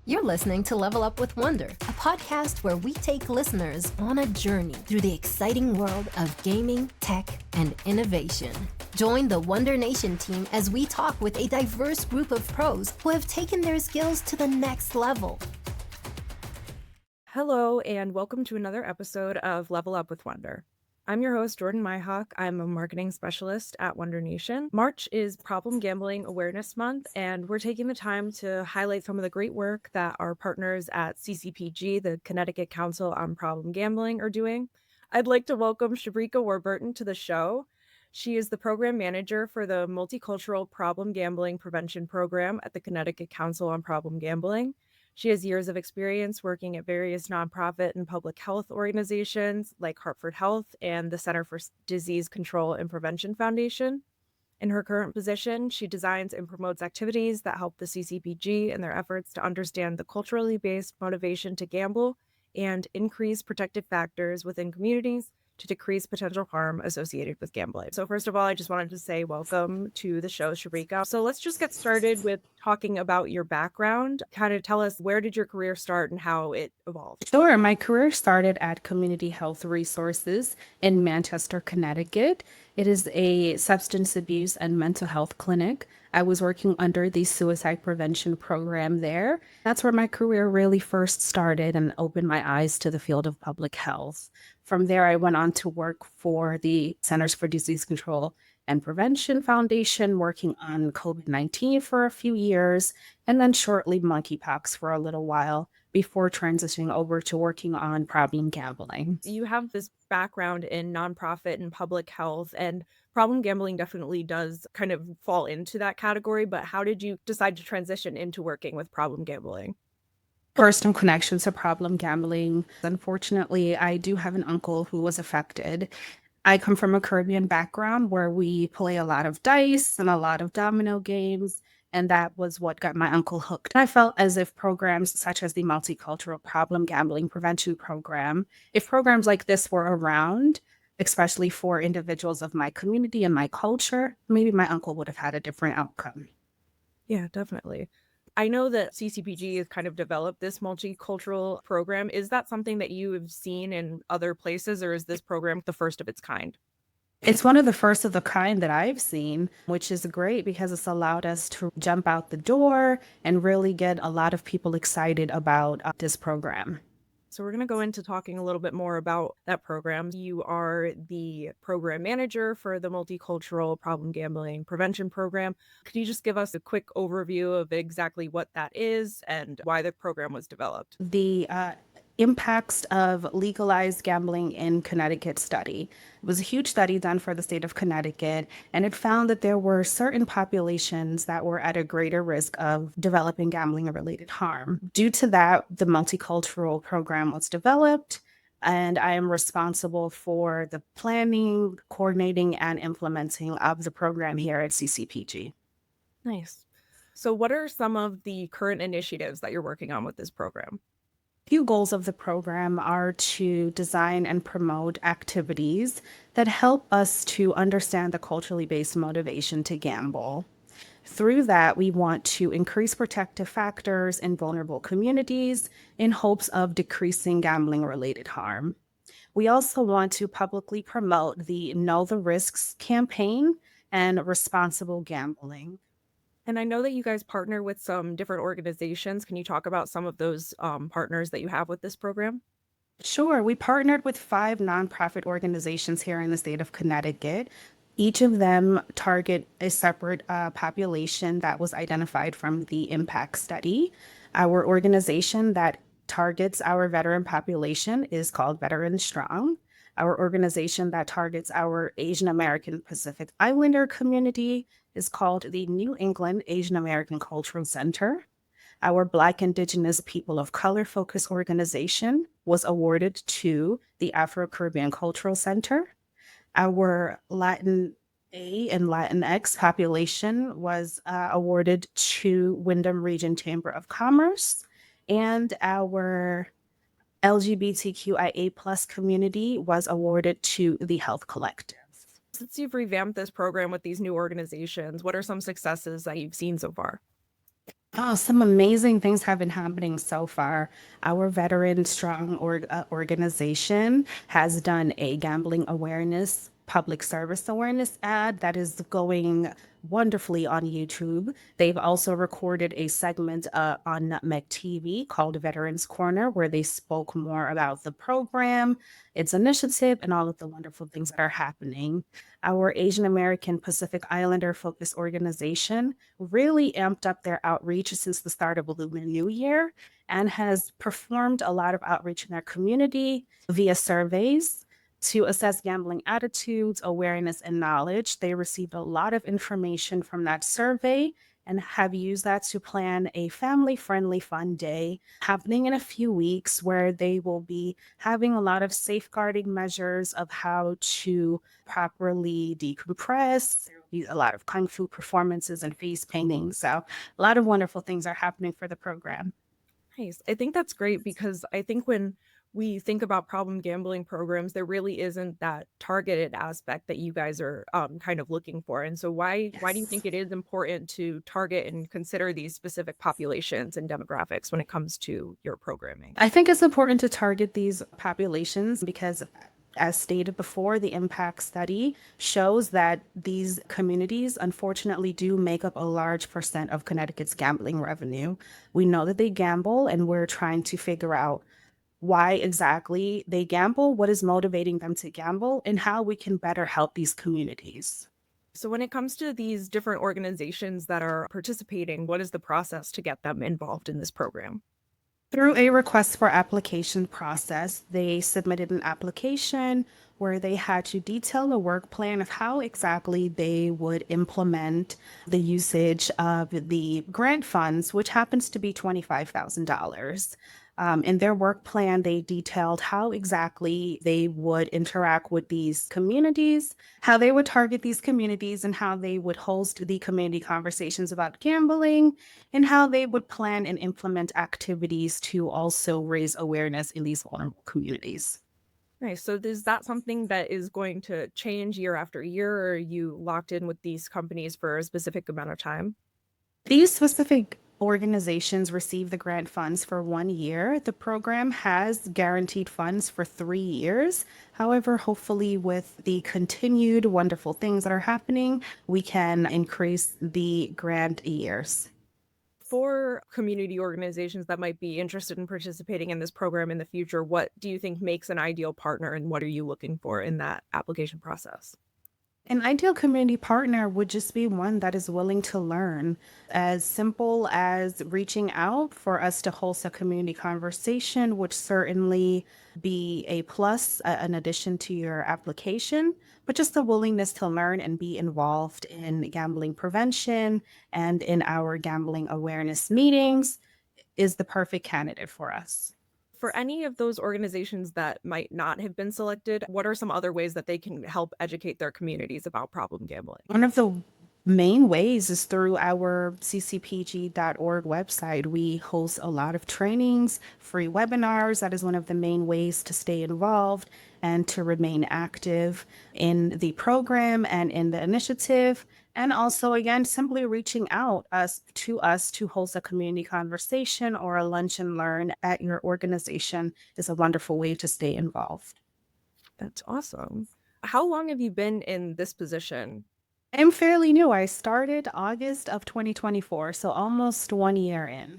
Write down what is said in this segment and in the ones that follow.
You're listening to Level Up with Wondr, a podcast where we take listeners on a journey through the exciting world of gaming, tech, and innovation. Join the Wondr Nation team as we talk with a diverse group of pros who have taken their skills to the next level. Hello, and welcome to another episode of Level Up with Wondr. I'm your host, Jordan Myhawk. I'm a marketing specialist at Wondr Nation. March is Problem Gambling Awareness Month, and we're taking the time to highlight some of the great work that our partners at CCPG, the Connecticut Council on Problem Gambling, are doing. I'd like to welcome Shebrikea Warburton to the show. She is the program manager for the Multicultural Problem Gambling Prevention Program at the Connecticut Council on Problem Gambling. She has years of experience working at various nonprofit and public health organizations like Hartford Health and the Center for Disease Control and Prevention Foundation. In her current position, she designs and promotes activities that help the CCPG in their efforts to understand the culturally based motivation to gamble and increase protective factors within communities to decrease potential harm associated with gambling. So first of all, I just wanted to say welcome to the show, Shebrikea. So let's just get started with talking about your background. Kind of tell us, where did your career start and how it evolved? Sure. My career started at Community Health Resources in Manchester, Connecticut. It is a substance abuse and mental health clinic. I was working under the suicide prevention program there. That's where my career really first started and opened my eyes to the field of public health. From there, I went on to work for the Centers for Disease Control and Prevention Foundation, working on COVID-19 for a few years, and then shortly monkeypox for a little while before transitioning over to working on problem gambling. You have this background in nonprofit and public health, and problem gambling definitely does kind of fall into that category, but how did you decide to transition into working with problem gambling? Personal connection to problem gambling. Unfortunately, I do have an uncle who was affected. I come from a Caribbean background where we play a lot of dice and a lot of domino games, and that was what got my uncle hooked. I felt as if programs such as the Multicultural Problem Gambling Prevention Program, if programs like this were around, especially for individuals of my community and my culture, maybe my uncle would have had a different outcome. Yeah, definitely. I know that CCPG has kind of developed this multicultural program. Is that something that you have seen in other places, or is this program the first of its kind? It's one of the first of the kind that I've seen, which is great because it's allowed us to jump out the door and really get a lot of people excited about this program. So we're going to go into talking a little bit more about that program. You are the program manager for the Multicultural Problem Gambling Prevention Program. Could you just give us a quick overview of exactly what that is and why the program was developed? The impacts of legalized gambling in Connecticut study. It was a huge study done for the state of Connecticut, and it found that there were certain populations that were at a greater risk of developing gambling-related harm. Due to that, the multicultural program was developed, and I am responsible for the planning, coordinating, and implementing of the program here at CCPG. Nice. So what are some of the current initiatives that you're working on with this program? Few goals of the program are to design and promote activities that help us to understand the culturally based motivation to gamble. Through that, we want to increase protective factors in vulnerable communities in hopes of decreasing gambling-related harm. We also want to publicly promote the Know the Risks campaign and responsible gambling. And I know that you guys partner with some different organizations. Can you talk about some of those partners that you have with this program? Sure. We partnered with 5 nonprofit organizations here in the state of Connecticut. Each of them target a separate population that was identified from the impact study. Our organization that targets our veteran population is called Veteran Strong. Our organization that targets our Asian American Pacific Islander community is called the New England Asian American Cultural Center. Our Black Indigenous People of Color Focus organization was awarded to the Afro-Caribbean Cultural Center. Our Latin A and Latinx population was awarded to Windham Region Chamber of Commerce, and our LGBTQIA plus community was awarded to the Health Collective. Since you've revamped this program with these new organizations, what are some successes that you've seen so far? Oh, some amazing things have been happening so far. Our Veteran Strong organization has done a gambling awareness, public service awareness ad that is going wonderfully on YouTube. They've also recorded a segment on Nutmeg TV called Veterans Corner, where they spoke more about the program, its initiative, and all of the wonderful things that are happening. Our Asian American Pacific Islander focus organization really amped up their outreach since the start of Lunar New Year and has performed a lot of outreach in their community via surveys to assess gambling attitudes, awareness, and knowledge. They received a lot of information from that survey and have used that to plan a family friendly fun day happening in a few weeks where they will be having a lot of safeguarding measures of how to properly decompress. There will be a lot of kung fu performances and face painting. So, a lot of wonderful things are happening for the program. Nice. I think that's great because I think when we think about problem gambling programs, there really isn't that targeted aspect that you guys are kind of looking for. And so why do you Yes. think it is important to target and consider these specific populations and demographics when it comes to your programming? I think it's important to target these populations because, as stated before, the impact study shows that these communities unfortunately do make up a large percent of Connecticut's gambling revenue. We know that they gamble, and we're trying to figure out why exactly they gamble, what is motivating them to gamble, and how we can better help these communities. So when it comes to these different organizations that are participating, what is the process to get them involved in this program? Through a request for application process, they submitted an application where they had to detail a work plan of how exactly they would implement the usage of the grant funds, which happens to be $25,000. In their work plan, they detailed how exactly they would interact with these communities, how they would target these communities, and how they would host the community conversations about gambling, and how they would plan and implement activities to also raise awareness in these vulnerable communities. Nice. So is that something that is going to change year after year, or are you locked in with these companies for a specific amount of time? These specific organizations receive the grant funds for 1 year. The program has guaranteed funds for 3 years. However, hopefully, with the continued wonderful things that are happening, we can increase the grant years. For community organizations that might be interested in participating in this program in the future, what do you think makes an ideal partner and what are you looking for in that application process? An ideal community partner would just be one that is willing to learn, as simple as reaching out for us to host a community conversation would certainly be a plus, an addition to your application, but just the willingness to learn and be involved in gambling prevention and in our gambling awareness meetings is the perfect candidate for us. For any of those organizations that might not have been selected, what are some other ways that they can help educate their communities about problem gambling? One of the main ways is through our ccpg.org website. We host a lot of trainings, free webinars. That is one of the main ways to stay involved and to remain active in the program and in the initiative. And also, again, simply reaching out us to host a community conversation or a lunch and learn at your organization is a wonderful way to stay involved. That's awesome. How long have you been in this position? I'm fairly new. I started August of 2024, so almost 1 year in.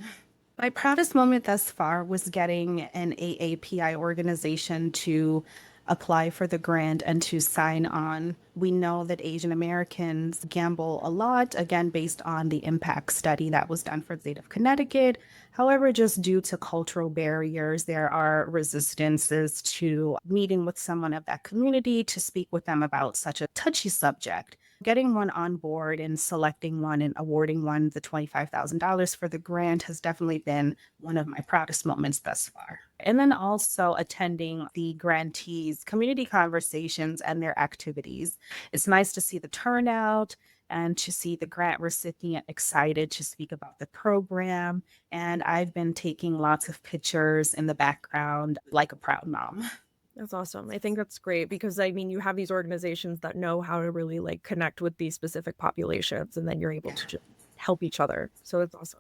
My proudest moment thus far was getting an AAPI organization to apply for the grant and to sign on. We know that Asian Americans gamble a lot, again, based on the impact study that was done for the state of Connecticut. However, just due to cultural barriers, there are resistances to meeting with someone of that community to speak with them about such a touchy subject. Getting one on board and selecting one and awarding one the $25,000 for the grant has definitely been one of my proudest moments thus far. And then also attending the grantees' community conversations and their activities. It's nice to see the turnout and to see the grant recipient excited to speak about the program. And I've been taking lots of pictures in the background like a proud mom. That's awesome. I think that's great because I mean, you have these organizations that know how to really connect with these specific populations, and then you're able to just help each other. So it's awesome.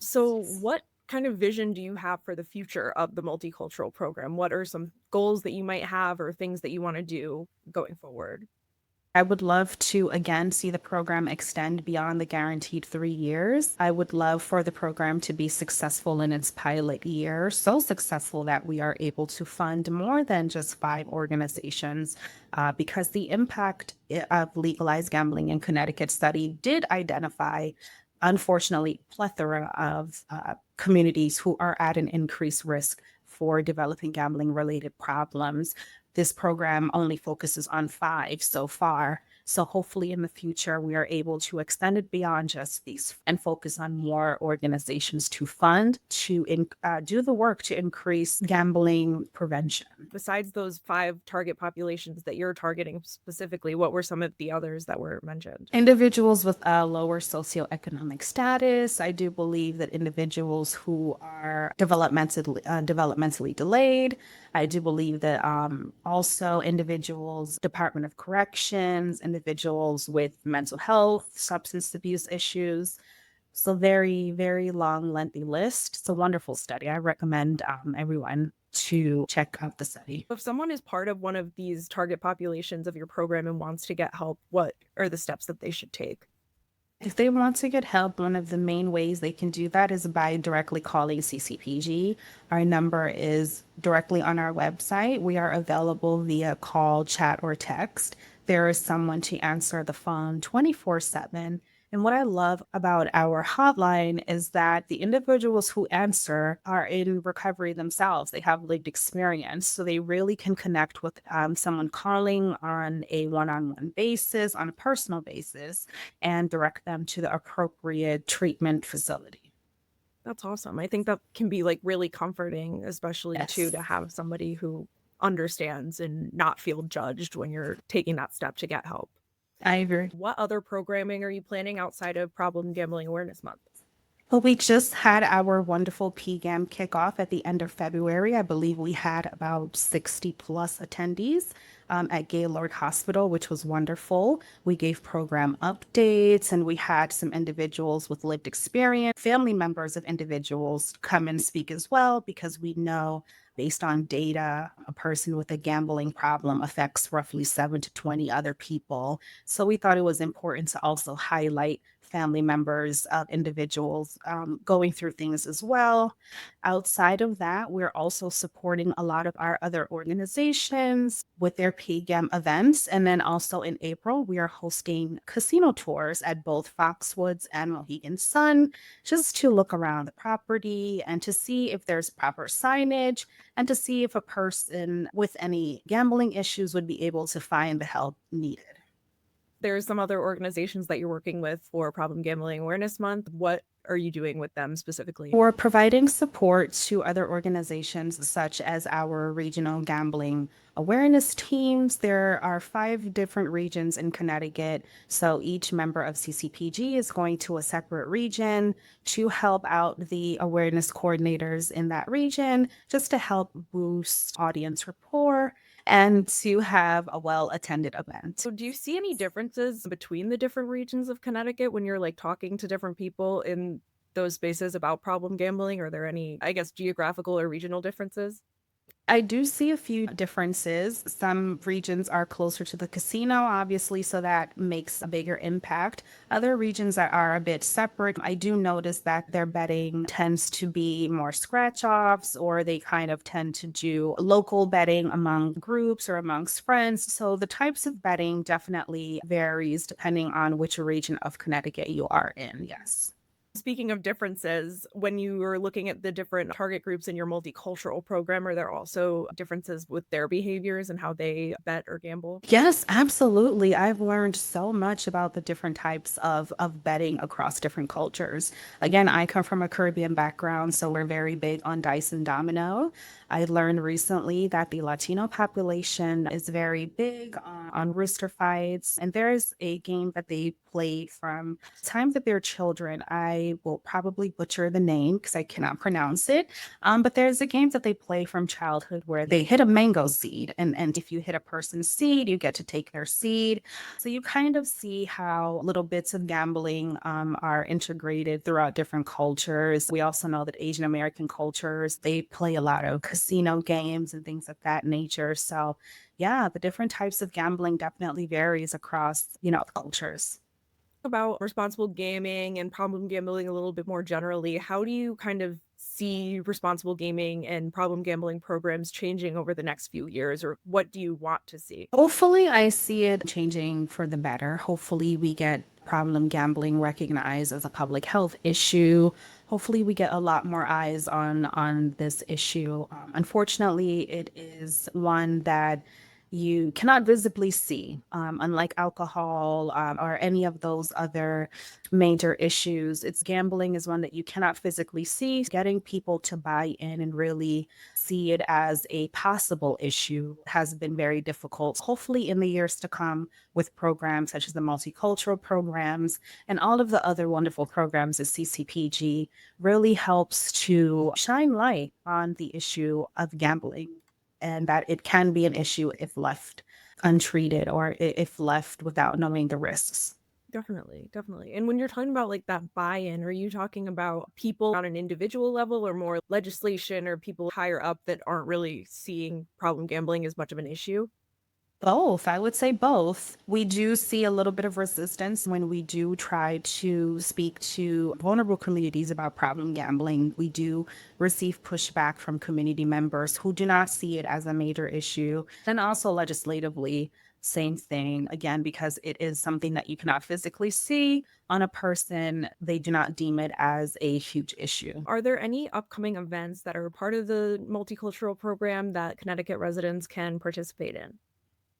So, what kind of vision do you have for the future of the multicultural program? What are some goals that you might have or things that you want to do going forward? I would love to again see the program extend beyond the guaranteed 3 years. I would love for the program to be successful in its pilot year, so successful that we are able to fund more than just 5 organizations, because the impact of legalized gambling in Connecticut study did identify, unfortunately, plethora of communities who are at an increased risk for developing gambling related problems. This program only focuses on 5 so far. So hopefully in the future, we are able to extend it beyond just these and focus on more organizations to fund, to do the work to increase gambling prevention. Besides those 5 target populations that you're targeting specifically, what were some of the others that were mentioned? Individuals with a lower socioeconomic status. I do believe that individuals who are developmentally delayed. I do believe that also individuals, Department of Corrections, individuals with mental health, substance abuse issues. So very, very long, lengthy list. It's a wonderful study. I recommend everyone to check out the study. If someone is part of one of these target populations of your program and wants to get help, what are the steps that they should take? If they want to get help, one of the main ways they can do that is by directly calling CCPG. Our number is directly on our website. We are available via call, chat, or text. There is someone to answer the phone 24/7. And what I love about our hotline is that the individuals who answer are in recovery themselves. They have lived experience, so they really can connect with someone calling on a one-on-one basis, on a personal basis, and direct them to the appropriate treatment facility. That's awesome. I think that can be like really comforting, especially too, Yes, to have somebody who understands and not feel judged when you're taking that step to get help. I agree. What other programming are you planning outside of Problem Gambling Awareness Month? Well, we just had our wonderful PGAM kickoff at the end of February. I believe we had about 60 plus attendees at Gaylord Hospital, which was wonderful. We gave program updates and we had some individuals with lived experience, family members of individuals come and speak as well, because we know based on data, a person with a gambling problem affects roughly 7 to 20 other people. So we thought it was important to also highlight family members of individuals going through things as well. Outside of that, we're also supporting a lot of our other organizations with their PGAM events. And then also in April, we are hosting casino tours at both Foxwoods and Mohegan Sun, just to look around the property and to see if there's proper signage and to see if a person with any gambling issues would be able to find the help needed. There's some other organizations that you're working with for Problem Gambling Awareness Month. What are you doing with them specifically? We're providing support to other organizations such as our regional gambling awareness teams. There are 5 different regions in Connecticut. So each member of CCPG is going to a separate region to help out the awareness coordinators in that region, just to help boost audience rapport and to have a well-attended event. So do you see any differences between the different regions of Connecticut when you're like talking to different people in those spaces about problem gambling? Are there any, I guess, geographical or regional differences? I do see a few differences. Some regions are closer to the casino, obviously, so that makes a bigger impact. Other regions that are a bit separate, I do notice that their betting tends to be more scratch offs, or they kind of tend to do local betting among groups or amongst friends. So the types of betting definitely varies depending on which region of Connecticut you are in. Yes. Speaking of differences, when you are looking at the different target groups in your multicultural program, are there also differences with their behaviors and how they bet or gamble? Yes, absolutely. I've learned so much about the different types of betting across different cultures. Again, I come from a Caribbean background, so we're very big on dice and domino. I learned recently that the Latino population is very big on rooster fights. And there's a game that they play from the time that they're children. I will probably butcher the name because I cannot pronounce it. But there's a game that they play from childhood where they hit a mango seed. And if you hit a person's seed, you get to take their seed. So you kind of see how little bits of gambling are integrated throughout different cultures. We also know that Asian American cultures, they play a lot of casino games and things of that nature. So yeah, the different types of gambling definitely varies across, cultures. About responsible gaming and problem gambling a little bit more generally, how do you kind of see responsible gaming and problem gambling programs changing over the next few years, or what do you want to see? Hopefully, I see it changing for the better. Hopefully, we get problem gambling recognized as a public health issue. Hopefully, we get a lot more eyes on this issue. Unfortunately, it is one that you cannot visibly see, unlike alcohol or any of those other major issues. It's gambling is one that you cannot physically see. Getting people to buy in and really see it as a possible issue has been very difficult. Hopefully, in the years to come, with programs such as the multicultural programs and all of the other wonderful programs at CCPG, really helps to shine light on the issue of gambling and that it can be an issue if left untreated or if left without knowing the risks. Definitely, definitely. And when you're talking about like that buy-in, are you talking about people on an individual level or more legislation or people higher up that aren't really seeing problem gambling as much of an issue? Both, I would say both. We do see a little bit of resistance when we do try to speak to vulnerable communities about problem gambling. We do receive pushback from community members who do not see it as a major issue. And also legislatively, same thing. Again, because it is something that you cannot physically see on a person, they do not deem it as a huge issue. Are there any upcoming events that are part of the multicultural program that Connecticut residents can participate in?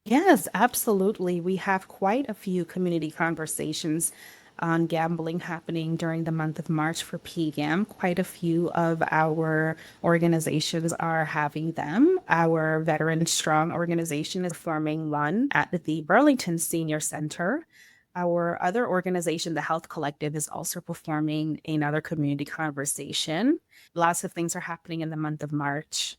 Yes, absolutely. We have quite a few community conversations on gambling happening during the month of March for PGAM. Quite a few of our organizations are having them. Our Veteran Strong organization is forming one at the Burlington Senior Center. Our other organization, the Health Collective, is also performing another community conversation. Lots of things are happening in the month of March.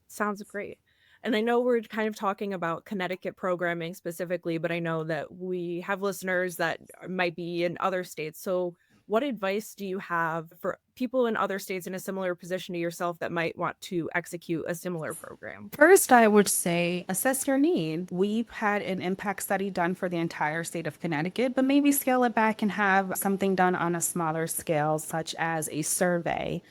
Sounds great. And I know we're kind of talking about Connecticut programming specifically, but I know that we have listeners that might be in other states. So, what advice do you have for people in other states in a similar position to yourself that might want to execute a similar program? First, I would say assess your need. We've had an impact study done for the entire state of Connecticut, but maybe scale it back and have something done on a smaller scale, such as a survey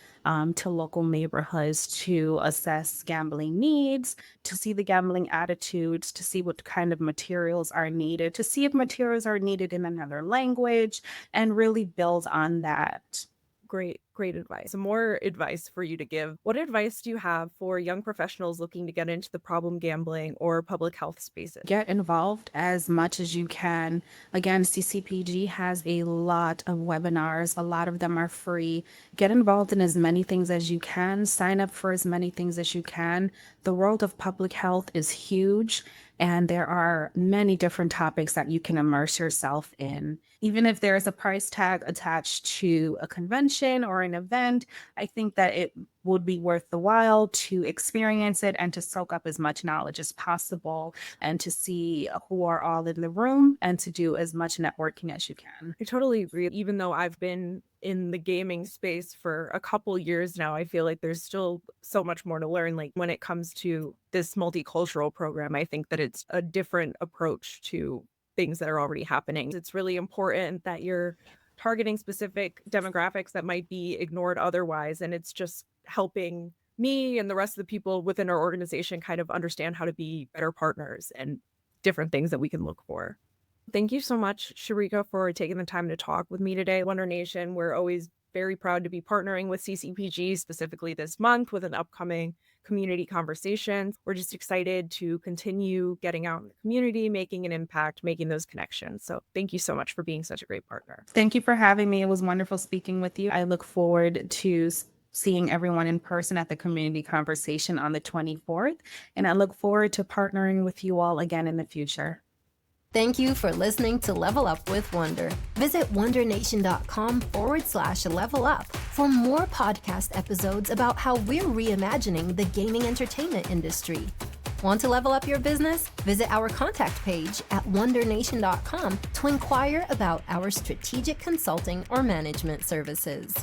to local neighborhoods to assess gambling needs, to see the gambling attitudes, to see what kind of materials are needed, to see if materials are needed in another language, and really build on that. Great advice. Some more advice for you to give. What advice do you have for young professionals looking to get into the problem gambling or public health spaces? Get involved as much as you can. Again, CCPG has a lot of webinars. A lot of them are free. Get involved in as many things as you can. Sign up for as many things as you can. The world of public health is huge, and there are many different topics that you can immerse yourself in. Even if there's a price tag attached to a convention or an event, I think that it would be worth the while to experience it and to soak up as much knowledge as possible and to see who are all in the room and to do as much networking as you can. I totally agree. Even though I've been in the gaming space for a couple years now, I feel like there's still so much more to learn. Like when it comes to this multicultural program, I think that it's a different approach to things that are already happening. It's really important that you're targeting specific demographics that might be ignored otherwise. And it's just helping me and the rest of the people within our organization kind of understand how to be better partners and different things that we can look for. Thank you so much, Shebrikea, for taking the time to talk with me today. Wondr Nation, we're always very proud to be partnering with CCPG, specifically this month with an upcoming community conversation. We're just excited to continue getting out in the community, making an impact, making those connections. So thank you so much for being such a great partner. Thank you for having me. It was wonderful speaking with you. I look forward to seeing everyone in person at the community conversation on the 24th. And I look forward to partnering with you all again in the future. Thank you for listening to Level Up with Wondr. Visit wondernation.com/level up for more podcast episodes about how we're reimagining the gaming entertainment industry. Want to level up your business? Visit our contact page at wondernation.com to inquire about our strategic consulting or management services.